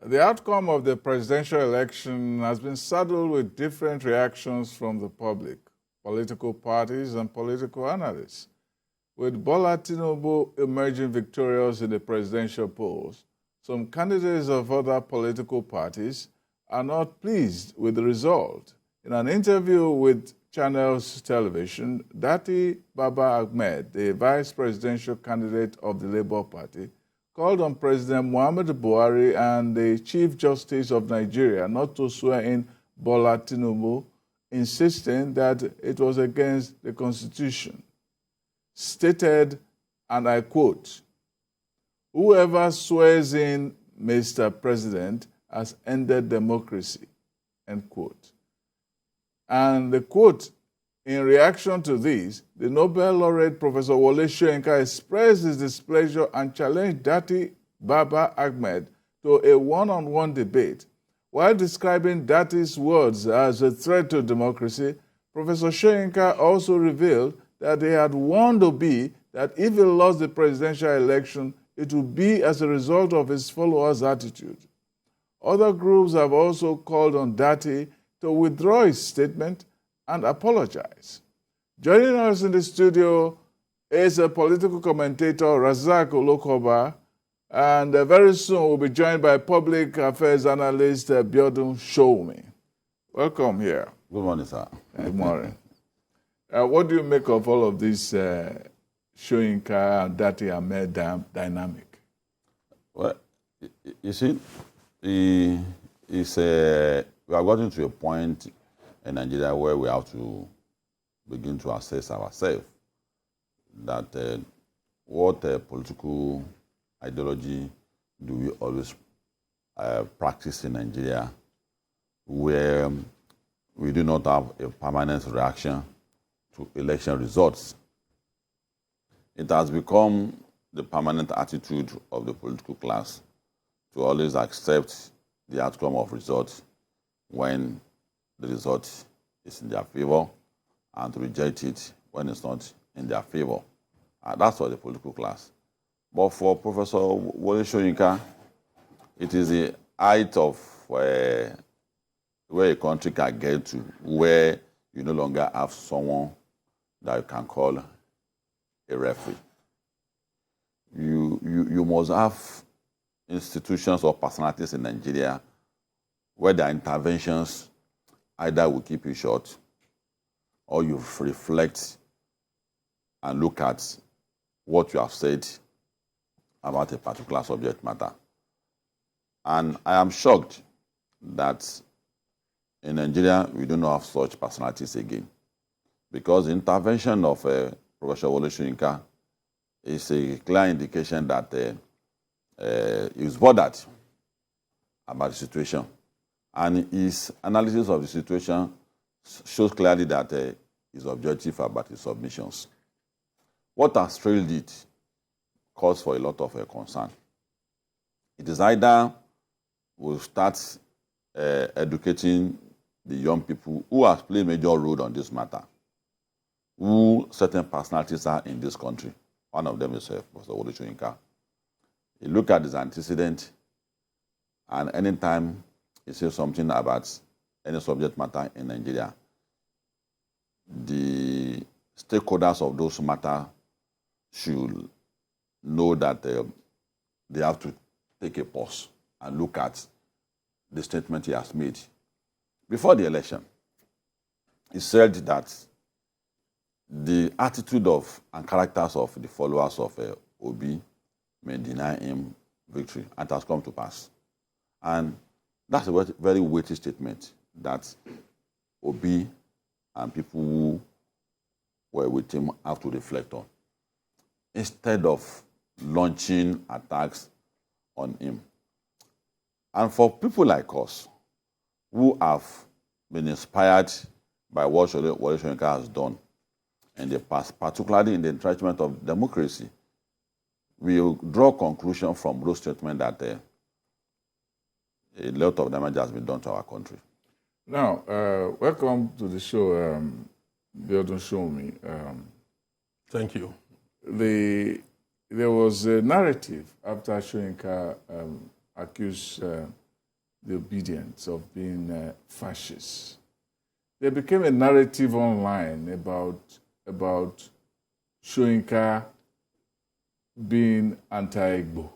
The outcome of the presidential election has been saddled with different reactions from the public, political parties, and political analysts. With Bola Tinubu emerging victorious in the presidential polls, some candidates of other political parties are not pleased with the result. In an interview with Channels Television, Datti-Ahmed, the vice presidential candidate of the Labour Party, called on President Muhammadu Buhari and the Chief Justice of Nigeria not to swear in Bola Tinubu, insisting that it was against the Constitution. Stated, and I quote, "Whoever swears in Mr. President has ended democracy," end quote. And the quote, in reaction to this, the Nobel Laureate Professor Wole Soyinka expressed his displeasure and challenged Datti-Ahmed to a one-on-one debate. While describing Datti's words as a threat to democracy, Professor Soyinka also revealed that he had warned Obi that if he lost the presidential election, it would be as a result of his followers' attitude. Other groups have also called on Datti to withdraw his statement and apologize. Joining us in the studio is a political commentator, Razak Olokoba, and very soon we'll be joined by public affairs analyst Biodun Shoumi. Welcome here. Good morning, sir. Good morning. What do you make of all of this Soyinka and Datti-Ahmed dynamic? Well, you see, we are getting to a point in Nigeria where we have to begin to assess ourselves that what political ideology do we always practice in Nigeria where we do not have a permanent reaction to election results. It has become the permanent attitude of the political class to always accept the outcome of results when the result is in their favor and to reject it when it's not in their favor. That's for the political class. But for Professor Wole Soyinka, it is the height of where a country can get to where you no longer have someone that you can call a referee. You must have institutions or personalities in Nigeria where their interventions either will keep you short or you reflect and look at what you have said about a particular subject matter. And I am shocked that in Nigeria we do not have such personalities again, because the intervention of Professor Wole Soyinka is a clear indication that he is bothered about the situation. And his analysis of the situation shows clearly that he is objective about his submissions. What has trailed it calls for a lot of concern. It is either we'll start educating the young people who have played a major role on this matter, who certain personalities are in this country. One of them is Professor Wole Soyinka. You look at his antecedent, and anytime he says something about any subject matter in Nigeria, the stakeholders of those matters should know that they have to take a pause and look at the statement he has made. Before the election, he said that the attitude of and characters of the followers of Obi may deny him victory, and it has come to pass. And that's a very weighty statement that Obi and people who were with him have to reflect on, instead of launching attacks on him. And for people like us who have been inspired by what Wole Soyinka has done in the past, particularly in the entrenchment of democracy, we will draw conclusion from those statements that a lot of damage has been done to our country. Now, welcome to the show, Biodun Shoumi. Thank you. There was a narrative after Soyinka accused the Obidients, of being fascists. There became a narrative online about Soyinka being anti-Igbo.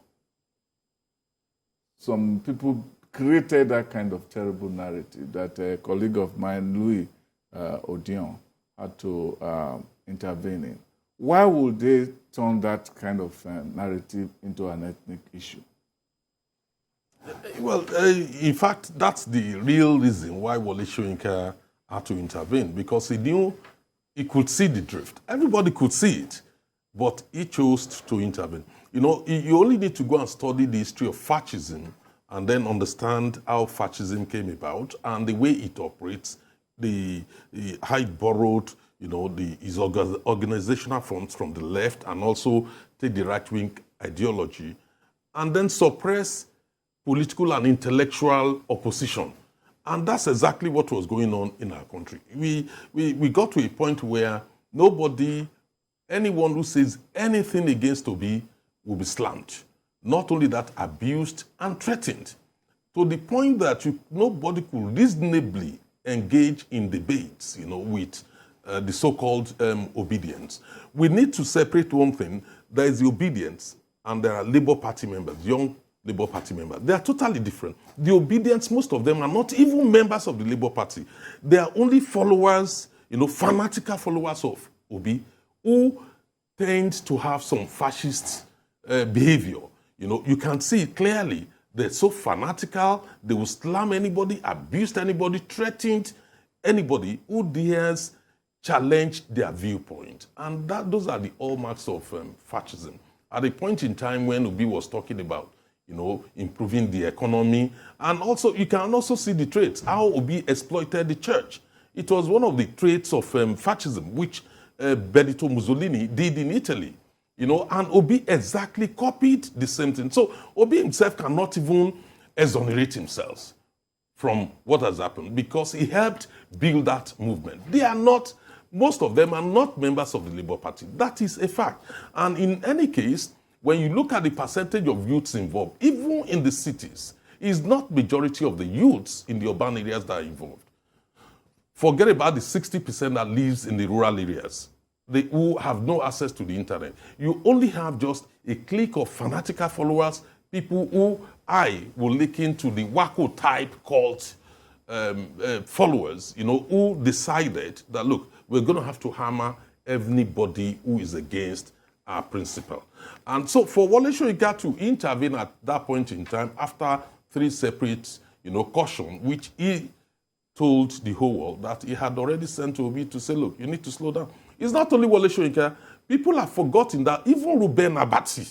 Some people created that kind of terrible narrative that a colleague of mine, Louis Odion, had to intervene in. Why would they turn that kind of narrative into an ethnic issue? Well, in fact, that's the real reason why Wole Soyinka had to intervene, because he knew he could see the drift. Everybody could see it, but he chose to intervene. You know, you only need to go and study the history of fascism and then understand how fascism came about and the way it operates, how it borrowed, you know, his organizational forms from the left and also take the right-wing ideology and then suppress political and intellectual opposition. And that's exactly what was going on in our country. We got to a point where anyone who says anything against Obi will be slammed. Not only that, abused and threatened. To the point that nobody could reasonably engage in debates, you know, with the so-called Obidients. We need to separate one thing. There is the Obidients and there are Labour Party members, young Labour Party members. They are totally different. The Obidients, most of them are not even members of the Labour Party. They are only followers, you know, fanatical followers of Obi, who tend to have some fascist behavior. You know, you can see it clearly. They're so fanatical, they will slam anybody, abuse anybody, threaten anybody who dares challenge their viewpoint. And those are the hallmarks of fascism. At a point in time when Obi was talking about, you know, improving the economy, and also you can also see the traits, how Obi exploited the church. It was one of the traits of fascism, which Benito Mussolini did in Italy. You know, and Obi exactly copied the same thing. So Obi himself cannot even exonerate himself from what has happened because he helped build that movement. Most of them are not members of the Labour Party. That is a fact. And in any case, when you look at the percentage of youths involved, even in the cities, it's not majority of the youths in the urban areas that are involved. Forget about the 60% that lives in the rural areas, who have no access to the internet. You only have just a clique of fanatical followers, people who I will link into the Wacko type cult followers, you know, who decided that, look, we're going to have to hammer everybody who is against our principle. And so for Wole Soyinka to intervene at that point in time, after 3 separate, you know, caution, which he told the whole world that he had already sent to Obi to say, look, you need to slow down. It's not only Wole Soyinka. People have forgotten that even Ruben Abati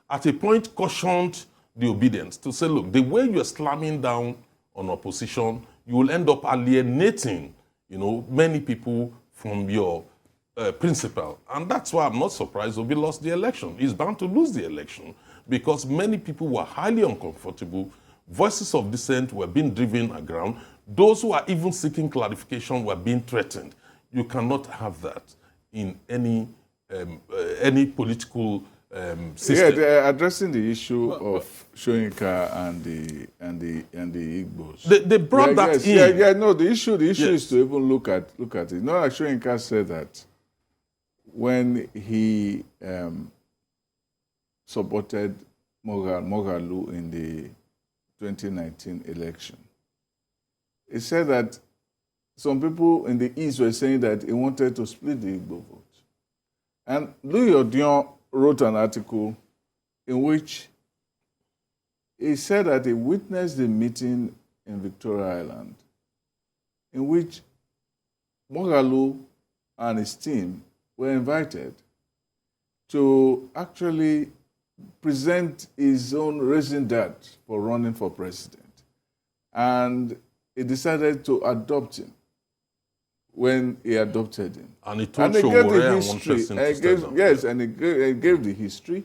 at a point cautioned the Obidients to say, look, the way you're slamming down on opposition, you will end up alienating, you know, many people from your principle. And that's why I'm not surprised Obi lost the election. He's bound to lose the election because many people were highly uncomfortable. Voices of dissent were being driven aground. Those who are even seeking clarification were being threatened. You cannot have that in any political system. Yeah, they're addressing the issue of Soyinka and the Igbos. They brought that in. Yeah, no, the issue Yes. is to even look at it. No, like Soyinka said that when he supported Moghalu in the 2019 election, he said that some people in the East were saying that he wanted to split the Igbo vote. And Louis Odion wrote an article in which he said that he witnessed the meeting in Victoria Island in which Moghalu and his team were invited to actually present his own raising dad for running for president. And he decided to adopt him when he adopted him. And he told gave the Showore and one history, person and to he step down. yes, and he gave the history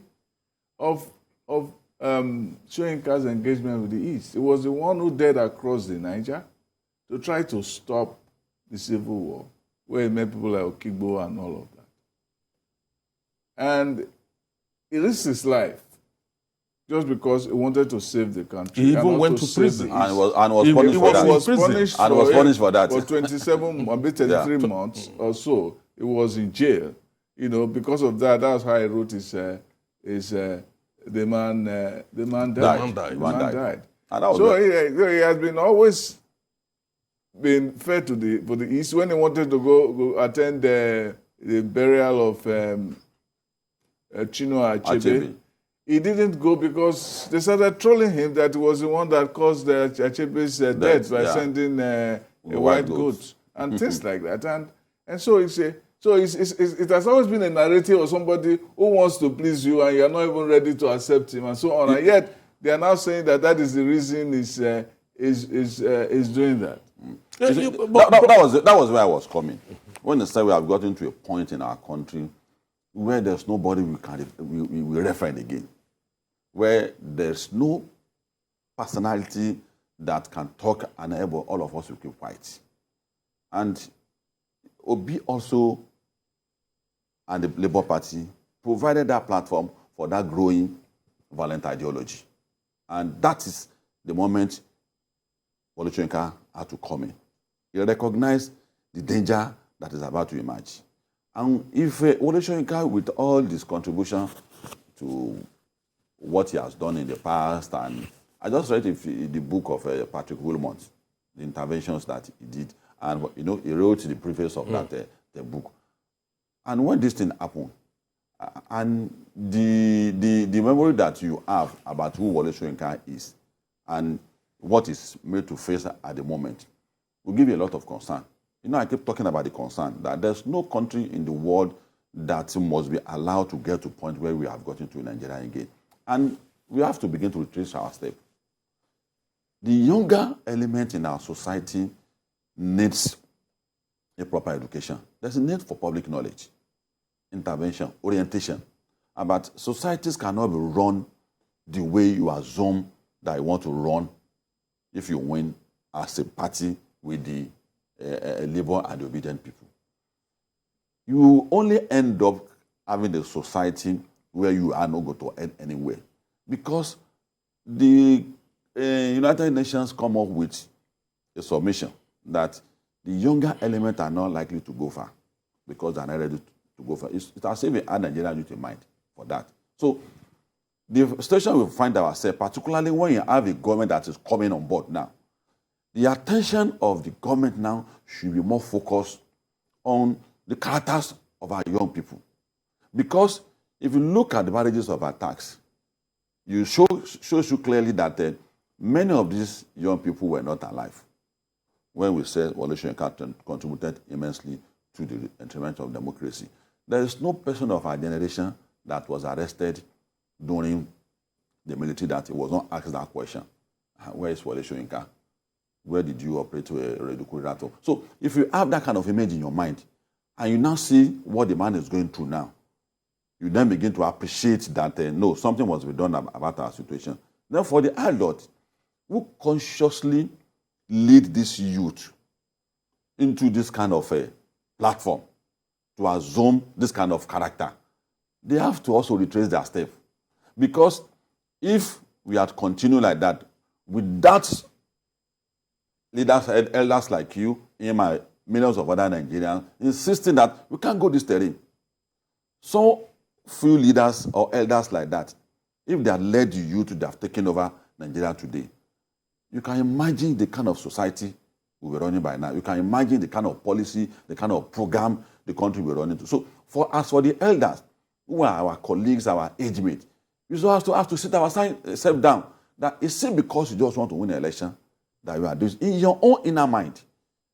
of Soyinka's engagement with the East. He was the one who dared across the Niger to try to stop the civil war, where he met people like Okigbo and all of that. And he risked his life just because he wanted to save the country. He even and went also to save prison. the And East. was punished he for that. was punished And was punished for that. For 27, maybe 33 months or so. He was in jail. You know, because of that, that's how he wrote the man died. The man died. The man died. And that was So he has been always been fair to the East. When he wanted to go attend the burial of Chinua Achebe, he didn't go because they started trolling him that he was the one that caused Achebe's death by sending a white goat and things like that. And so it has always been a narrative of somebody who wants to please you and you're not even ready to accept him and so on. And yet they are now saying that is the reason he's doing that. That was where I was coming. When they said we have gotten to a point in our country where there's nobody we reference again, where there's no personality that can talk and enable all of us to keep quiet. And Obi also and the Labour Party provided that platform for that growing violent ideology. And that is the moment Wole Soyinka had to come in. He recognized the danger that is about to emerge. And if Wole Soyinka, with all his contribution to what he has done in the past, and I just read the book of Patrick Wilmot, the interventions that he did, and he wrote the preface of that the book. And when this thing happened, and the memory that you have about who Wole Soyinka is and what is made to face at the moment will give you a lot of concern. I keep talking about the concern that there's no country in the world that must be allowed to get to a point where we have gotten to Nigeria again. And we have to begin to retrace our steps. The younger element in our society needs a proper education. There's a need for public knowledge, intervention, orientation. But societies cannot be run the way you assume that you want to run if you win as a party with the Labour and the Obedient people. You only end up having a society where you are not going to end anywhere. Because the United Nations come up with a submission that the younger elements are not likely to go far because they are not ready to go far. It has even had Nigeria youth in mind for that. So the situation we find ourselves, particularly when you have a government that is coming on board now, the attention of the government now should be more focused on the characters of our young people. Because if you look at the varieties of attacks, you shows you clearly that many of these young people were not alive when we said Wole Soyinka contributed immensely to the entrenchment of democracy. There is no person of our generation that was arrested during the military that he was not asked that question. Where is Wole Soyinka? Where did you operate to a ridiculous? So if you have that kind of image in your mind, and you now see what the man is going through now, you then begin to appreciate that, no, something must be done about our situation. Then for the adult who consciously lead this youth into this kind of a platform to assume this kind of character, they have to also retrace their steps. Because if we had continued like that, without leaders, elders like you, my millions of other Nigerians, insisting that we can't go this terrain. So few leaders or elders like that, if they had led you to have taken over Nigeria today, you can imagine the kind of society we were running by now. You can imagine the kind of policy, the kind of program the country we're running to. So as for the elders, who are our colleagues, our age mates, you also have to sit ourselves down. That is it because you just want to win an election that you are doing in your own inner mind.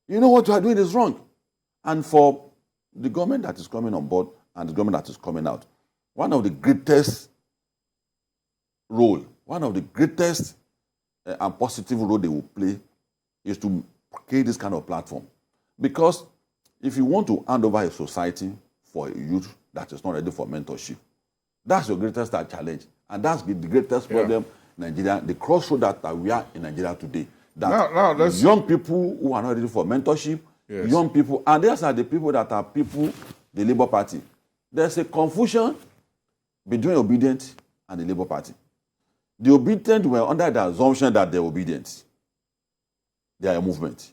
You know what you are doing is wrong. And for the government that is coming on board and the government that is coming out, one of the greatest role, one of the greatest and positive role they will play is to create this kind of platform. Because if you want to hand over a society for a youth that is not ready for mentorship, that's your greatest challenge. And that's the greatest problem in Nigeria, the crossroad that we are in Nigeria today. That young people who are not ready for mentorship, young people, and these are the people that are the Labour Party. There's a confusion between Obidients and the Labour Party. The Obidients were under the assumption that they're obedient. They are a movement.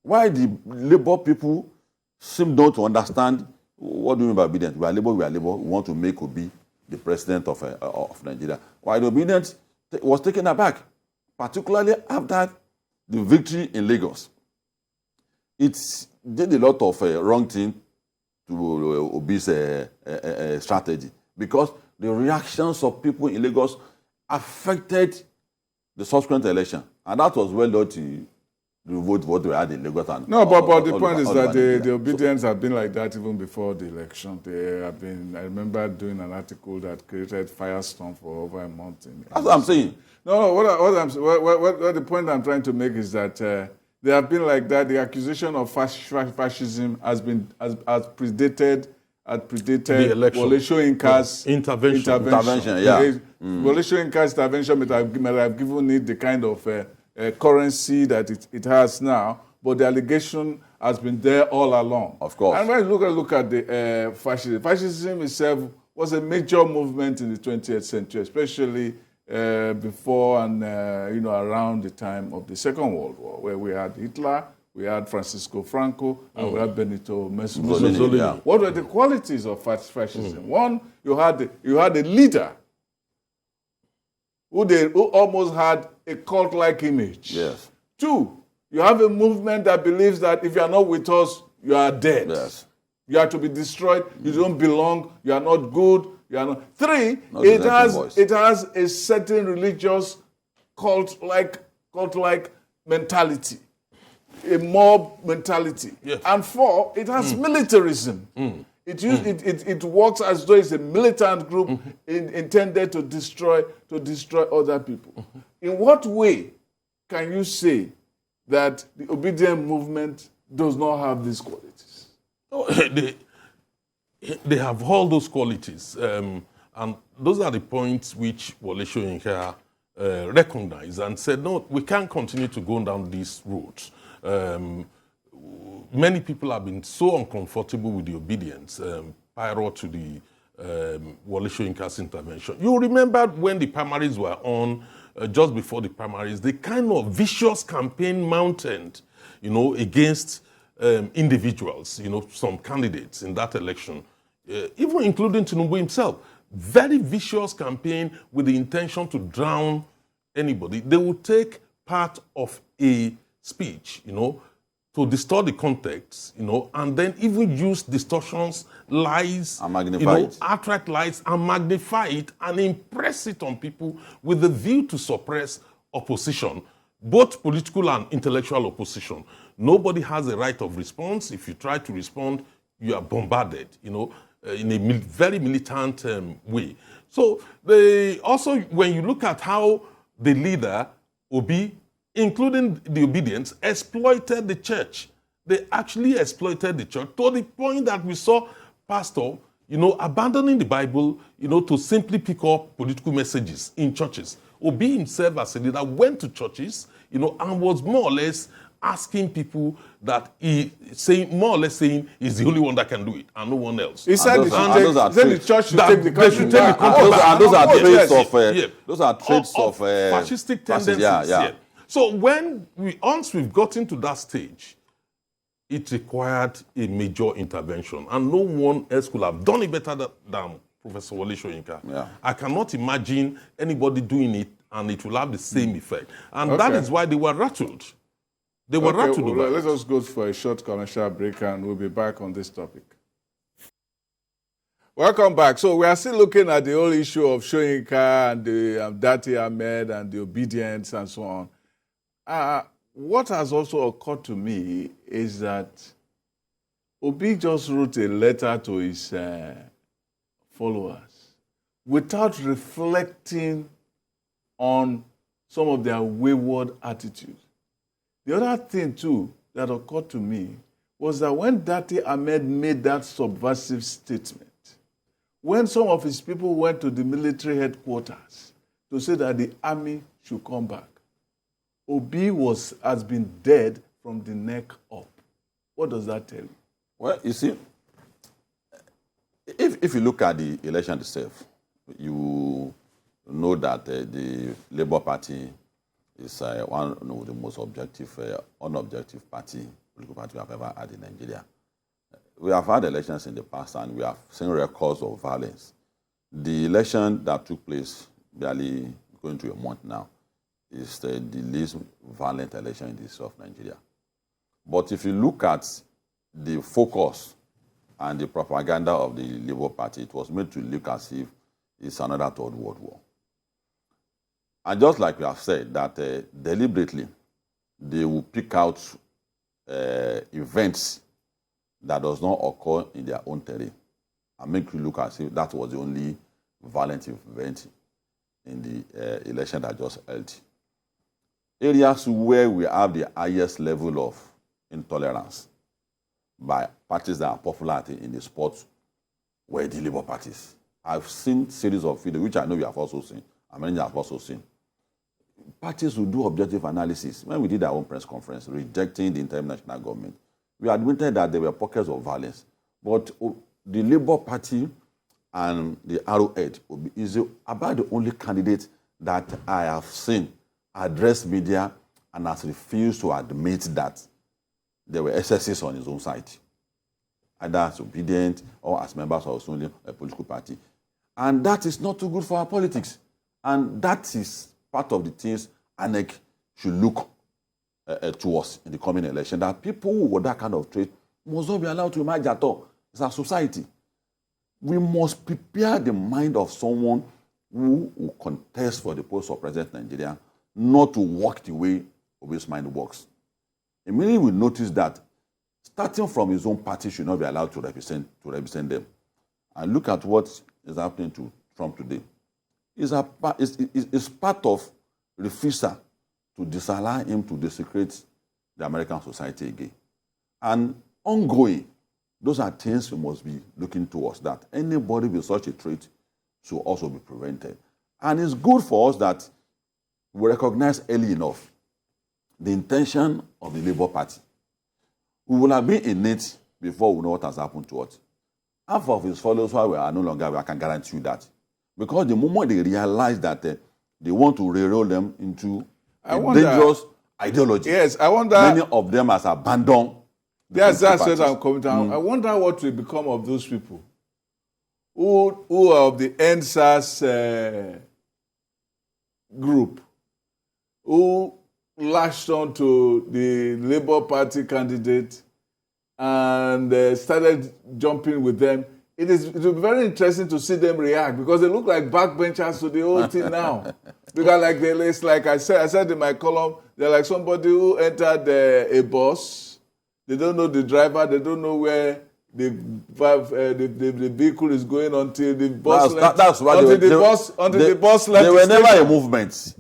Why the Labour people seem not to understand what do you mean by obedient? We are Labour, we are Labour. We want to make Obi the president of Nigeria. Why the Obidients was taken aback, particularly after the victory in Lagos. It did a lot of wrong thing to Obi's strategy, because the reactions of people in Lagos affected the subsequent election, and that was well done to vote what we had in Lagos. No, but the point is that the Obidients have been like that even before the election. They have been. I remember doing an article that created firestorm for over a month. That's what I'm saying. No, what the point I'm trying to make is that they have been like that. The accusation of fascism has predated Wole Soyinka's intervention. Yeah. Wole Soyinka's intervention might have given it the kind of currency that it has now, but the allegation has been there all along. Of course. And when you look at the fascism itself was a major movement in the 20th century, especially before and around the time of the Second World War, where we had Hitler, we had Francisco Franco, and we had Benito Mussolini. Yeah. What were the qualities of fascism? One, you had a leader who almost had a cult-like image. Yes. Two, you have a movement that believes that if you are not with us, you are dead. Yes. You are to be destroyed. You don't belong. You are not good. You are not. Three, Not it the has a certain religious cult-like mentality, a mob mentality. Yes. And four, it has militarism. It works as though it's a militant group intended to destroy other people. In what way can you say that the Obedient movement does not have these qualities? Oh, they have all those qualities. And those are the points which Wole Soyinka recognized and said, no, we can't continue to go down these roads. Many people have been so uncomfortable with the Obidients prior to the Wole Soyinka's intervention. You remember when the primaries were on, just before the primaries, the kind of vicious campaign mounted, against individuals, some candidates in that election, even including Tinubu himself. Very vicious campaign with the intention to drown anybody. They would take part of a speech, to distort the context, and then even use distortions, lies, and magnify it. outright lies, and magnify it and impress it on people with the view to suppress opposition, both political and intellectual opposition. Nobody has a right of response. If you try to respond, you are bombarded, in a very militant way. So also, when you look at how the leader, Obi, including the Obidients, exploited the church. They actually exploited the church to the point that we saw pastor, abandoning the Bible, to simply pick up political messages in churches. Obi himself, as a leader, went to churches, and was more or less asking people that more or less saying he's the only one that can do it and no one else. He said the church should take the country back. Those are traits of fascistic tendencies. Yeah. So once we've gotten to that stage, it required a major intervention, and no one else could have done it better than Professor Wole Soyinka. Yeah. I cannot imagine anybody doing it and it will have the same effect. And that is why they were rattled. They were rattled over it. Let us go for a short commercial break and we'll be back on this topic. Welcome back. So we are still looking at the whole issue of Soyinka and the Datti-Ahmed and the Obidients and so on. What has also occurred to me is that Obi just wrote a letter to his followers without reflecting on some of their wayward attitudes. The other thing, too, that occurred to me was that when Datti-Ahmed made that subversive statement, when some of his people went to the military headquarters to say that the army should come back, Obi has been dead from the neck up. What does that tell you? Well, you see, if you look at the election itself, you know that the Labour Party is one of the most objective, unobjective political party we have ever had in Nigeria. We have had elections in the past and we have seen records of violence. The election that took place, barely going to a month now, is the least violent election in the history of Nigeria. But if you look at the focus and the propaganda of the Labour Party, it was made to look as if it's another Third World War. And just like we have said, that deliberately, they will pick out events that does not occur in their own terrain and make you look as if that was the only violent event in the election that just held. Areas where we have the highest level of intolerance by parties that are popular in the sport were the Labour parties. I've seen series of videos, which I know you have also seen, and many have also seen. Parties will do objective analysis. When we did our own press conference, rejecting the interim national government, we admitted that there were pockets of violence. But the Labour Party and the Arrowhead is about the only candidate that I have seen address media and has refused to admit that there were excesses on his own side, either as Obidients or as members of a political party. And that is not too good for our politics. And that is part of the things INEC should look towards in the coming election, that people who with that kind of trait must not be allowed to emerge at all. It's our society. We must prepare the mind of someone who will contest for the post of president of Nigeria, not to walk the way of his mind works. Immediately we notice that starting from his own party should not be allowed to represent them. And look at what is happening to Trump today. It's part of refusal to disallow him to desecrate the American society again. And ongoing, those are things we must be looking towards, that anybody with such a trait should also be prevented. And it's good for us that we recognize early enough the intention of the Labour Party. We will have been in it before we know what has happened to us. Half of his followers, while we are no longer, I can guarantee you that. Because the moment they realize that they want to re-roll them into dangerous ideology, yes, I wonder, many of them has abandoned. Yes, that's what I'm coming down. I wonder what will become of those people who are of the NSAS group, who latched on to the Labour Party candidate and started jumping with them. It will be very interesting to see them react, because they look like backbenchers to the whole thing now. Because like I said in my column, they're like somebody who entered a bus. They don't know the driver. They don't know where the vehicle is going until the bus left. That's why the bus left. They were never a movement.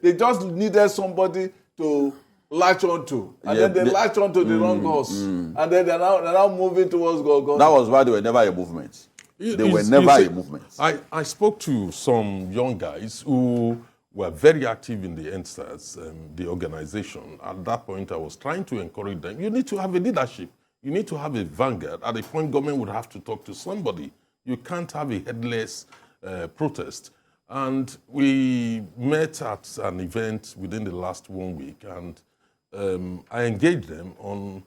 They just needed somebody to latch onto, and then they latch onto the wrong horse, and then they're now moving towards God. That was why they were never a movement. They were never a movement. I spoke to some young guys who were very active in the NSTAS, the organization. At that point, I was trying to encourage them. You need to have a leadership. You need to have a vanguard. At a point, government would have to talk to somebody. You can't have a headless protest. And we met at an event within the last 1 week, and I engaged them on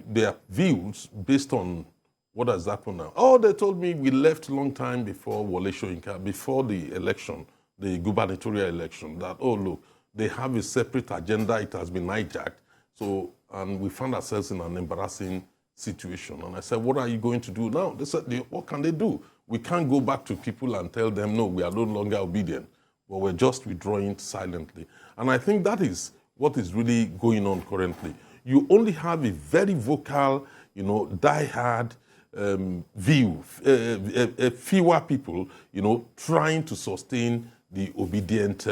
their views based on what has happened now. Oh, they told me we left a long time before Wole Soyinka, before the election, the gubernatorial election, that, oh, look, they have a separate agenda, it has been hijacked. So, and we found ourselves in an embarrassing situation. And I said, what are you going to do now? They said, what can they do? We can't go back to people and tell them, no, we are no longer obedient, but we're just withdrawing silently. And I think that is what is really going on currently. You only have a very vocal, diehard view, fewer people, trying to sustain the obedient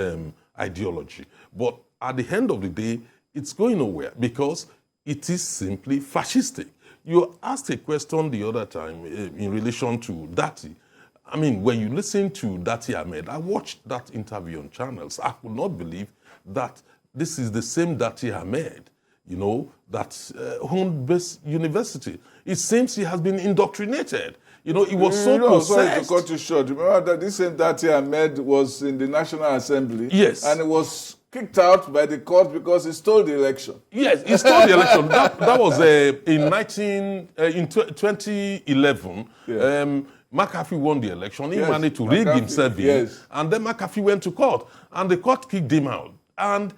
ideology. But at the end of the day, it's going nowhere because it is simply fascistic. You asked a question the other time in relation to Datti. I mean, when you listen to Datti-Ahmed, I watched that interview on channels. I could not believe that this is the same Datti-Ahmed, that owned this university. It seems he has been indoctrinated. You know, he was so Sorry to possessed. cut you short. Remember that this same Datti-Ahmed was in the National Assembly. Yes. And he was kicked out by the court because he stole the election. Yes, he stole the election. That was in 2011. Yeah. McAfee won the election. He Yes, managed to rig McAfee, himself in. yes. And then McAfee went to court. And the court kicked him out. And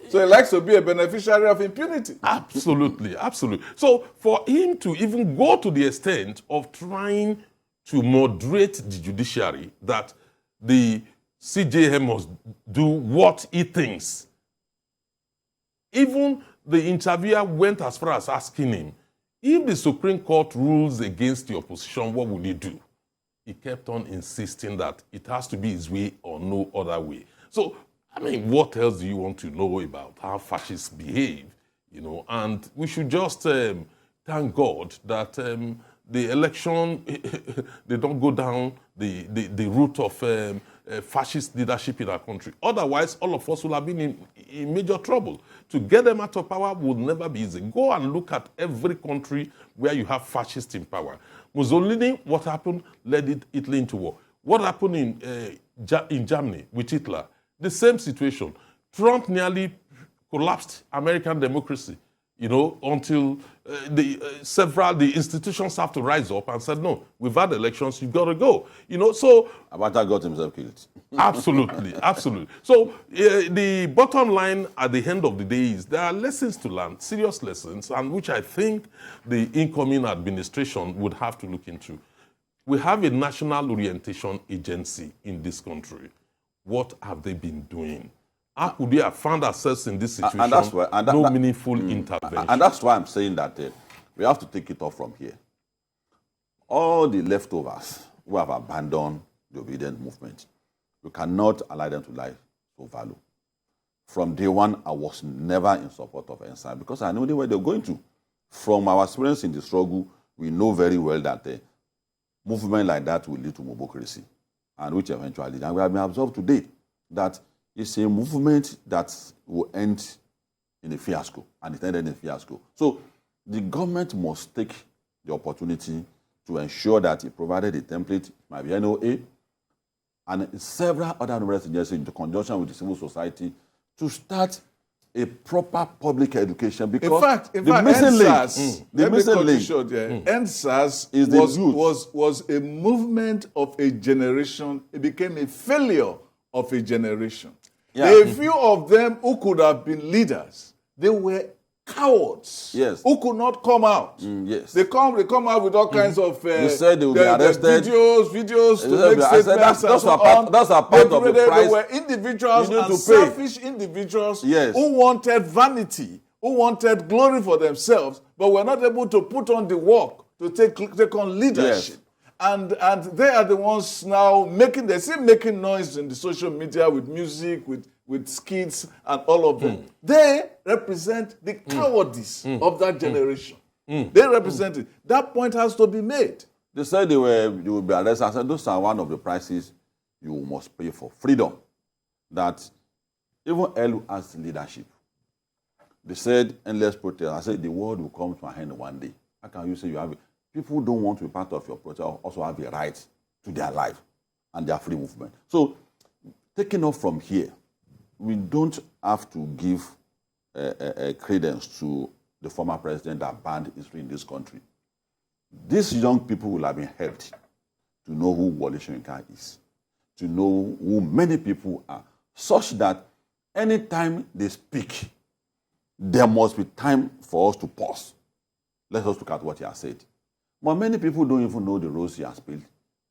So he likes to be a beneficiary of impunity. absolutely, absolutely. So for him to even go to the extent of trying to moderate the judiciary, that the CJM must do what he thinks. Even the interviewer went as far as asking him, if the Supreme Court rules against the opposition, what will he do? He kept on insisting that it has to be his way or no other way. So, I mean, what else do you want to know about how fascists behave? You know, and we should just thank God that the election, they don't go down the route of fascist leadership in our country. Otherwise, all of us will have been in major trouble. To get them out of power would never be easy. Go and look at every country where you have fascists in power. Mussolini, what happened, led Italy into war. What happened in Germany with Hitler? The same situation. Trump nearly collapsed American democracy, you know, until the institutions have to rise up and said, no, we've had elections, you've got to go. You know, so... Abacha got himself killed. Absolutely, absolutely. So the bottom line at the end of the day is there are lessons to learn, serious lessons, and which I think the incoming administration would have to look into. We have a national orientation agency in this country. What have they been doing? How could we have found ourselves in this situation? And that's why, no meaningful intervention. And that's why I'm saying that we have to take it off from here. All the leftovers who have abandoned the obedient movement, we cannot allow them to lie to value. From day one, I was never in support of Ensign because I knew where they're going to. From our experience in the struggle, we know very well that a movement like that will lead to mobocracy, and which eventually did. And we have been observed today that it's a movement that will end in a fiasco, and it ended in a fiasco. So the government must take the opportunity to ensure that it provided a template, might be NOA, and several other numerous agencies in conjunction with the civil society to start a proper public education. Because in fact, the missing link, NSAS was a movement of a generation. It became a failure of a generation. Yeah. There are a few of them who could have been leaders. They were cowards, yes, who could not come out. Yes. They come out with all kinds of they said they will be arrested. videos to make statements. That's a part of the price. They were individuals and selfish individuals who wanted vanity, who wanted glory for themselves, but were not able to put on the work to take on leadership. Yes. And they are the ones now making noise in the social media with music, with skits and all of them. They represent the cowardice of that generation. They represent it. That point has to be made. They said they will be arrested. I said those are one of the prices you must pay for freedom. That even LU has leadership. They said endless protest. I said the world will come to an end one day. How can you say you have it? People don't want to be part of your protest, also have a right to their life and their free movement. So, taking off from here, we don't have to give credence to the former president that banned history in this country. These young people will have been helped to know who Wole Soyinka is, to know who many people are, such that anytime they speak, there must be time for us to pause. Let us look at what he has said. But many people don't even know the roles he has played,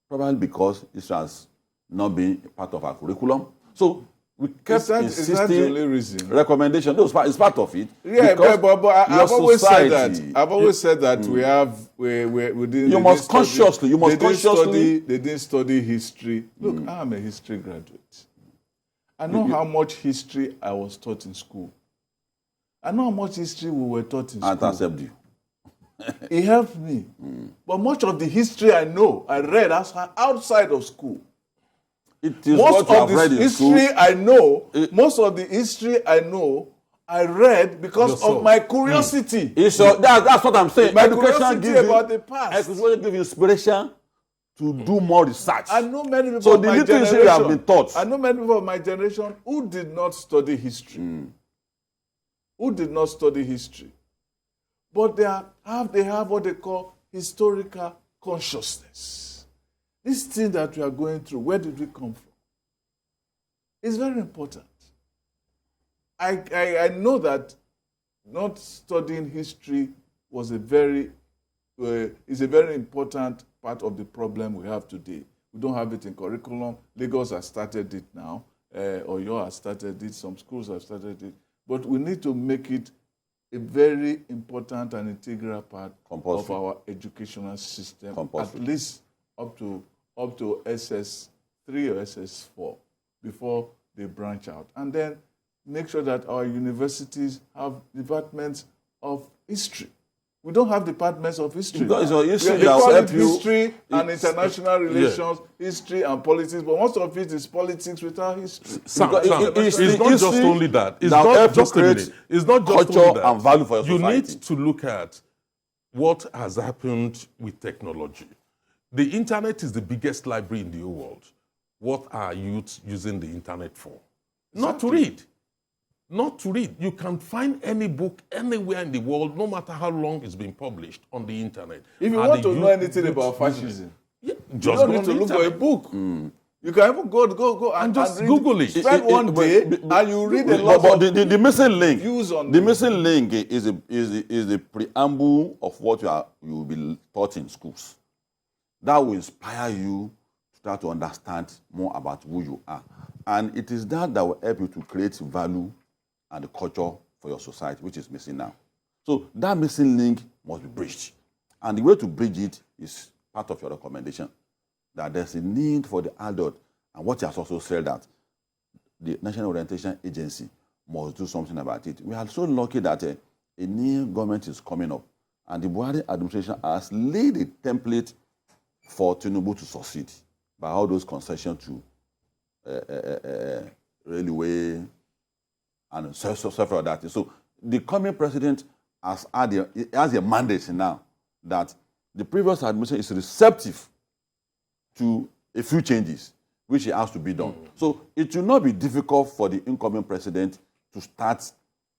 probably because this has not been part of our curriculum. So we kept insisting. Is that the only reason? Recommendation. No, it's part of it. Yeah, but I've always said that. I've always said that we didn't. You must consciously. They didn't study history. Look, I'm a history graduate. I know how much history I was taught in school. I know how much history we were taught in school. And accept you. It helped me. But much of the history I know, I read outside of school. It is most of the history I know, most of the history I know I read because Yourself. of my curiosity. That's what I'm saying. My Education curiosity gives about you, the past. education gives you inspiration to do more research. I know many people So of the my literature generation. you have been taught. I know many people of my generation who did not study history. Who did not study history. But they have what they call historical consciousness. This thing that we are going through, where did we come from? It's very important. I know that not studying history is a very important part of the problem we have today. We don't have it in curriculum. Lagos has started it now. Oyo has started it. Some schools have started it. But we need to make it a very important and integral part of our educational system, at least up to SS3 or SS4 before they branch out. And then make sure that our universities have departments of history. We don't have departments of history. Because history they call it you, history and international relations, history and politics, but most of it is politics without history. It's not just only that. It's now not just a minute. It's not just culture only that. and value for your you society. need to look at what has happened with technology. The internet is the biggest library in the whole world. What are youth using the internet for? Not to read. Not to read. You can find any book anywhere in the world, no matter how long it's been published on the internet. If you want to know anything about fascism, you just don't need to look for a book. You can even go and just read, Google it. Spend one day and you read a lot of the missing link. views on the missing link is the preamble of what you will be taught in schools. That will inspire you to start to understand more about who you are, and it is that will help you to create value and the culture for your society, which is missing now. So that missing link must be bridged. And the way to bridge it is part of your recommendation, that there's a need for the adult. And what he has also said that the National Orientation Agency must do something about it. We are so lucky that a new government is coming up, and the Buhari administration has laid a template for Tinubu to succeed by all those concessions to railway, and several that. So the coming president has a mandate now that the previous administration is receptive to a few changes, which has to be done. So it will not be difficult for the incoming president to start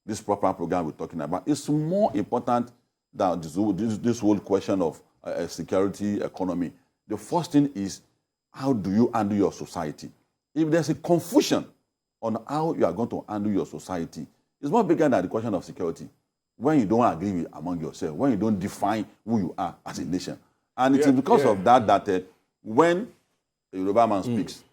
this proper program we're talking about. It's more important than this whole question of security, economy. The first thing is, how do you handle your society? If there's a confusion on how you are going to handle your society, it's more bigger than the question of security. When you don't agree among yourself, when you don't define who you are as a nation. And it is because of that when a Yoruba man speaks,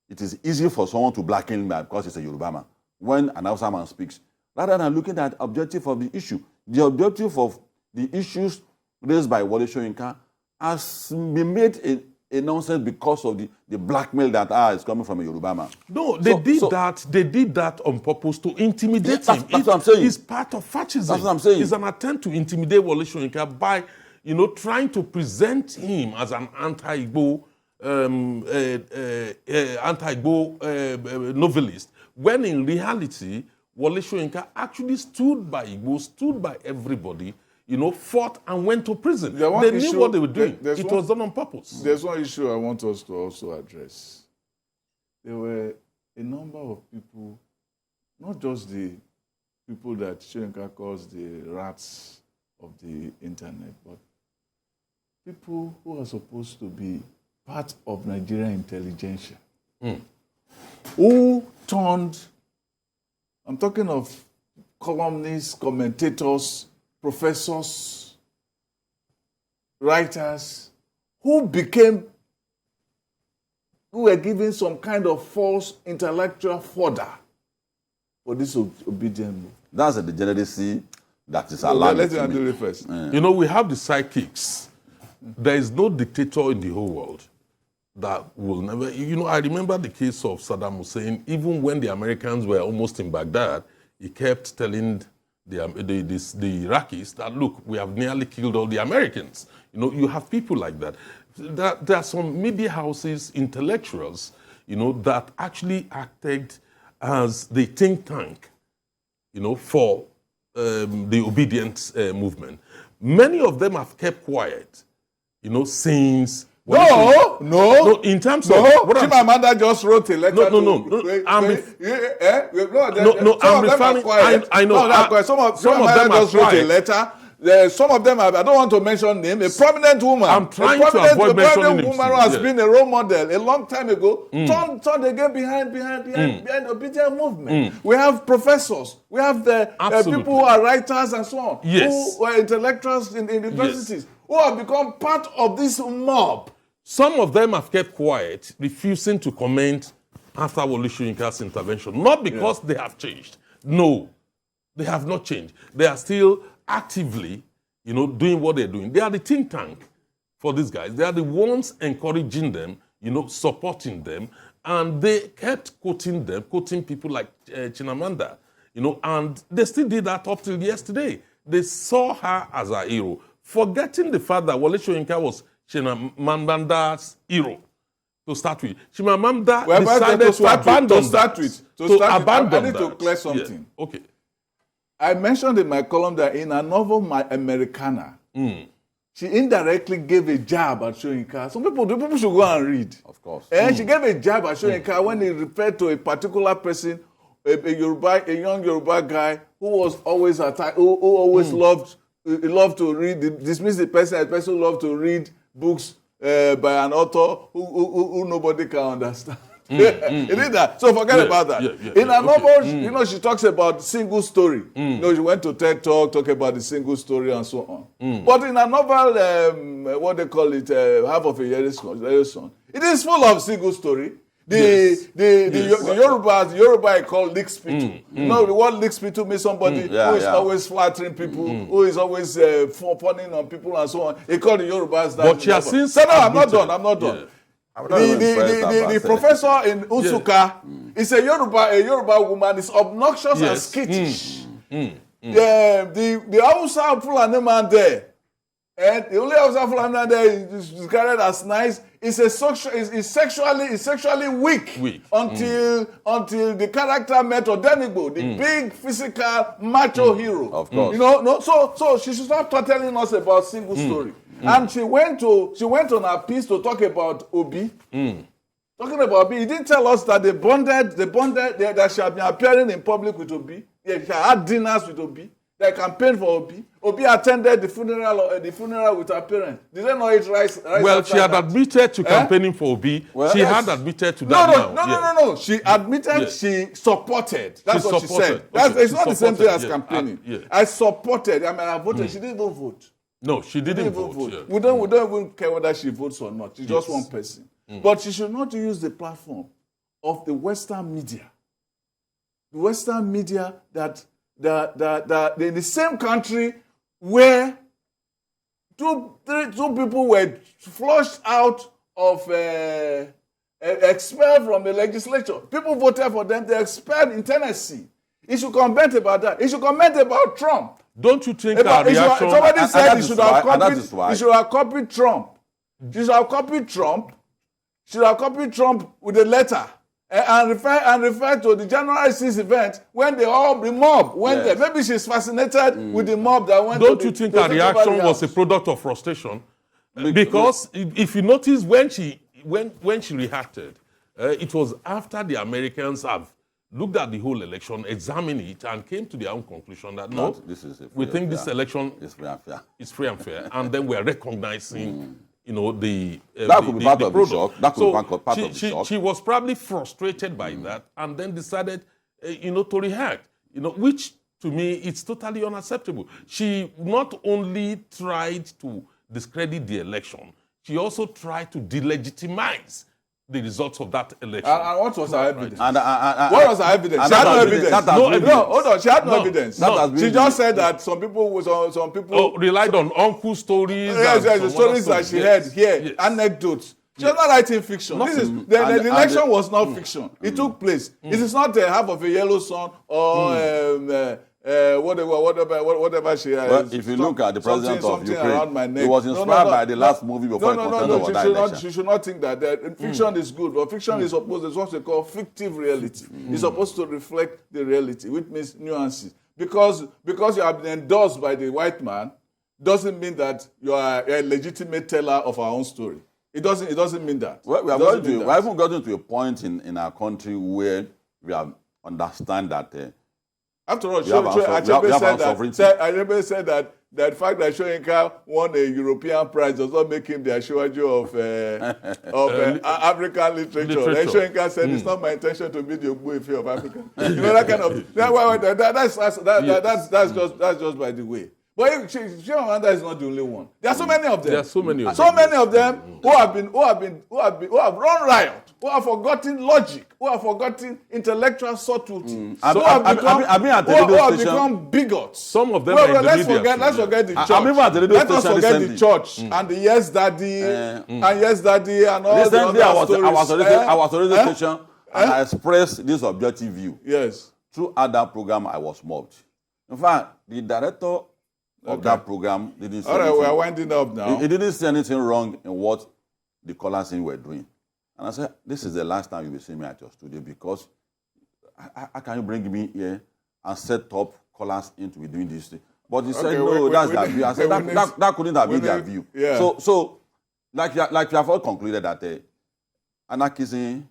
it is easy for someone to blacken him because it's a Yoruba man. When an Hausa man speaks, rather than looking at the objective of the issue, the objective of the issues raised by Wole Soyinka has been made a nonsense because of the blackmail that is coming from a Yoruba man. No, they did that on purpose to intimidate him. That's what I'm saying. It's part of fascism. That's what I'm saying. It's an attempt to intimidate Wole Soyinka by, trying to present him as an anti-Igbo novelist, when in reality, Wole Soyinka actually stood by Igbo, stood by everybody, fought and went to prison. They knew what they were doing. It was done on purpose. There's one issue I want us to also address. There were a number of people, not just the people that Soyinka calls the rats of the internet, but people who are supposed to be part of Nigerian intelligentsia, who turned, I'm talking of columnists, commentators, professors, writers, who were given some kind of false intellectual fodder for this obedient move. That's a degeneracy that is allowed. Let's handle it first. We have the sidekicks. There is no dictator in the whole world that will never... I remember the case of Saddam Hussein. Even when the Americans were almost in Baghdad, he kept telling the Iraqis that, look, we have nearly killed all the Americans. You have people like that. There are some media houses, intellectuals, that actually acted as the think tank for the Obidients movement. Many of them have kept quiet, since. No. In terms of Chimamanda just wrote a letter. I'm referring. I know. Some of them just wrote a letter. Some of them, I don't want to mention name, a prominent woman. I'm trying to avoid mentioning names. A woman who has been a role model a long time ago, turned again behind the Obedient movement. We have professors, we have the people who are writers and so on, who are intellectuals in universities, who have become part of this mob. Some of them have kept quiet, refusing to comment after Wole Soyinka's intervention. Not because they have changed. No, they have not changed. They are still actively, doing what they're doing. They are the think tank for these guys. They are the ones encouraging them, supporting them. And they kept quoting people like Chimamanda, and they still did that up till yesterday. They saw her as a hero, forgetting the fact that Wole Soyinka was Chimamanda's hero to start with. Chimamanda decided to abandon that. I need to clear something. Yeah. Okay. I mentioned in my column that in a novel, My Americana, she indirectly gave a jab at Soyinka. Some people should go and read. Of course. And she gave a jab at Soyinka when he referred to a particular person, a young Yoruba guy who was always attacked, who always loved to read, dismiss the person who loved to read books by an author who nobody can understand. He did that. So forget about that. In a novel, she talks about single story. She went to TED Talk about the single story and so on. But in a novel, what they call it, Half of a Year's Son, it is full of single story. The Yoruba I call Lickspitu. The word Lickspitu means somebody who is always flattering people, who is always fawning on people and so on. They call the Yorubas that. But she has since. I'm not done. Yeah. The professor in Usuka is a Yoruba woman, is obnoxious and skittish. The Hausa Fulani man there, and the only Hausa Fulani man there is regarded as nice, is sexually weak. Until the character met Odenigbo, the big physical macho hero. Of course. So she should stop telling us about single story. And she went on her piece to talk about Obi. Talking about Obi, he didn't tell us that they bonded, that she had been appearing in public with Obi. She had dinners with Obi. They campaigned for Obi. Obi attended the funeral with her parents. Did they not eat rice? Well, she had admitted to campaigning for Obi. Well, she had admitted to that. No. She admitted she supported. That's what she said. It's not the same thing as campaigning. I supported. I voted. She didn't even vote. No, she didn't vote. Yeah. We don't even care whether she votes or not. She's just one person. But she should not use the platform of the Western media. The Western media that in the same country where two people were flushed out of expelled from the legislature. People voted for them. They expelled in Tennessee. He should comment about that. He should comment about Trump. Don't you think our reaction... Somebody said he should have copied Trump. He should have copied Trump. Should have copied Trump with a letter and refer to the January 6th event when the mob went there. Maybe she's fascinated with the mob that went. Don't you think her reaction was a product of frustration? Because if you notice when she reacted, it was after the Americans have looked at the whole election, examined it, and came to their own conclusion that we think this election is free and fair, and then we are recognizing, that could be part of the shock. That could be part of the shock. She was probably frustrated by that, and then decided, to react. Which to me it's totally unacceptable. She not only tried to discredit the election, she also tried to delegitimize the results of that election. And what was her evidence? What was her evidence? She had no evidence. Hold on. She had no evidence. She just said that some people relied on uncle stories. Yes, the stories that she heard here, anecdotes. She was not writing fiction. The election was not fiction. It took place. It is not Half of a Yellow Sun or whatever she has. Well, if you look at the president of Ukraine, he was inspired by the last movie before he contested for that election. She should not think that. Fiction is good, but fiction is what they call fictive reality. It's supposed to reflect the reality, which means nuances. because you have been endorsed by the white man doesn't mean that you are a legitimate teller of our own story. It doesn't mean that. Well, we haven't gotten to a point in our country where we have understand that. After all, Achebe said that the fact that Soyinka won a European prize does not make him the Asiwaju of African literature. Then Soyinka said, it's not my intention to be the Ogbuefi of Africa. You know, that kind of... That's just by the way. But Chimamanda is not the only one. There are so many of them. There are so many of them. So many of them who have run riot, who have forgotten logic, who have forgotten intellectual subtlety. I've who have become bigots. Some of them are in the media. Let's forget the church. Let us forget the church and the Yes Daddy and Yes Daddy and all the other stories. I was on the station and I expressed this objective view. Yes. Through other program, I was mobbed. In fact, the director of that program didn't say anything. All right, we are winding up now. He didn't say anything wrong in what the callers were doing. And I said, this is the last time you will see me at your studio because how can you bring me here and set up callers into doing this thing? But he said, no, that's their view. I said, that couldn't have been their view. Yeah. So like you have all concluded that anarchism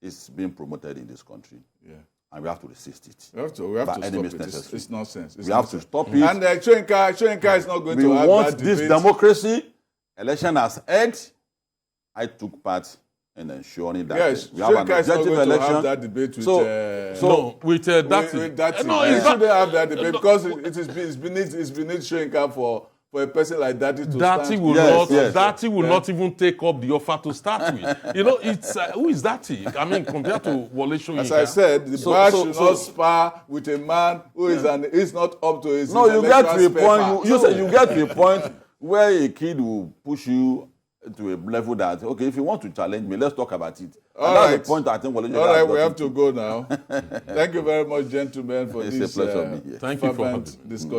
is being promoted in this country. Yeah. And we have to resist it. We have to stop it. It's nonsense. We have to stop it. And Soyinka is not going to have that debate. We want this democracy. Election has ended. I took part in ensuring that we have an objective election. Have that debate with Datti. No, he shouldn't have that debate because it's beneath Soyinka for a person like Datti to stand. Datti will not even take up the offer to start with. You know, it's who is Datti? I mean, compared to Wole Soyinka. As I said, the bar should not spar with a man who is not up to his. No, you get to a point. You get to a point where a kid will push you to a level that if you want to challenge me, let's talk about it. That's the point I think Wole Soyinka. All right, we have to go now. Thank you very much, gentlemen, for this. It's a pleasure to be here. Thank you for having me. Discussion.